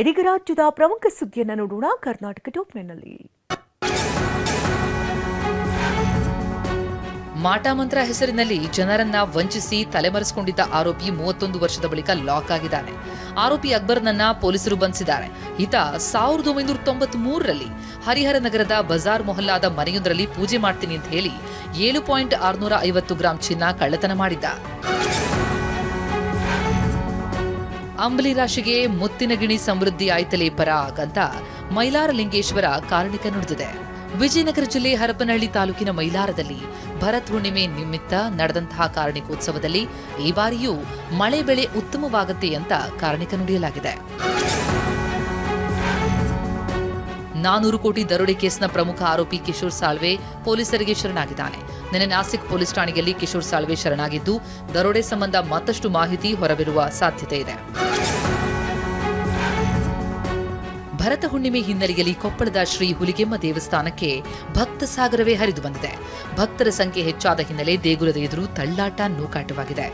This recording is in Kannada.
ಇದೀಗ ರಾಜ್ಯದ ಪ್ರಮುಖ ಸುದ್ದಿಯನ್ನು ನೋಡೋಣ. ಕರ್ನಾಟಕ ಟಾಪ್ನಲ್ಲಿ ಮಾಟಮಂತ್ರ ಹೆಸರಿನಲ್ಲಿ ಜನರನ್ನ ವಂಚಿಸಿ ತಲೆಮರೆಸಿಕೊಂಡಿದ್ದ ಆರೋಪಿ 31 ವರ್ಷದ ಬಳಿಕ ಲಾಕ್ ಆಗಿದ್ದಾನೆ. ಆರೋಪಿ ಅಕ್ಬರ್ನನ್ನ ಪೊಲೀಸರು ಬಂಧಿಸಿದ್ದಾರೆ. ಈತ 1993ರಲ್ಲಿ ಹರಿಹರ ನಗರದ ಬಜಾರ್ ಮೊಹಲ್ಲಾದ ಮನೆಯೊಂದರಲ್ಲಿ ಪೂಜೆ ಮಾಡ್ತೀನಿ ಅಂತ ಹೇಳಿ 7.650 ಗ್ರಾಂ ಚಿನ್ನ ಕಳ್ಳತನ ಮಾಡಿದ್ದ. ಅಂಬಲಿ ರಾಶಿಗೆ ಮುತ್ತಿನ ಗಿಣಿ ಸಮೃದ್ಧಿ ಆಯ್ತಲೇ ಪರಾಗ್ ಅಂತ ಮೈಲಾರ ಲಿಂಗೇಶ್ವರ ಕಾರಣಿಕ ನುಡಿದಿದೆ. ವಿಜಯನಗರ ಜಿಲ್ಲೆ ಹರಪನಹಳ್ಳಿ ತಾಲೂಕಿನ ಮೈಲಾರದಲ್ಲಿ ಭರತ್ ಹುಣ್ಣಿಮೆ ನಿಮಿತ್ತ ನಡೆದಂತಹ ಕಾರಣಿಕೋತ್ಸವದಲ್ಲಿ ಈ ಬಾರಿಯೂ ಮಳೆ ಬೆಳೆ ಉತ್ತಮವಾಗುತ್ತೆ ಅಂತ ಕಾರಣಿಕ ನುಡಿಯಲಾಗಿದೆ. 400 ಕೋಟಿ ದರೋಡೆ ಕೇಸ್ನ ಪ್ರಮುಖ ಆರೋಪಿ ಕಿಶೋರ್ ಸಾಳ್ವೆ ಪೊಲೀಸರಿಗೆ ಶರಣಾಗಿದ್ದಾನೆ. ನಿನ್ನೆ ನಾಸಿಕ್ ಪೊಲೀಸ್ ಠಾಣೆಯಲ್ಲಿ ಕಿಶೋರ್ ಸಾಳ್ವೆ ಶರಣಾಗಿದ್ದು, ದರೋಡೆ ಸಂಬಂಧ ಮತ್ತಷ್ಟು ಮಾಹಿತಿ ಹೊರಬಿರುವ ಸಾಧ್ಯತೆ ಇದೆ. ಭರತ ಹುಣ್ಣಿಮೆ ಹಿನ್ನೆಲೆಯಲ್ಲಿ ಕೊಪ್ಪಳದ ಶ್ರೀ ಹುಲಿಗೆಮ್ಮ ದೇವಸ್ಥಾನಕ್ಕೆ ಭಕ್ತ ಸಾಗರವೇ ಹರಿದು ಬಂದಿದೆ. ಭಕ್ತರ ಸಂಖ್ಯೆ ಹೆಚ್ಚಾದ ಹಿನ್ನೆಲೆ ದೇಗುಲದ ಎದುರು ತಳ್ಳಾಟ ನೂಕಾಟವಾಗಿದೆ.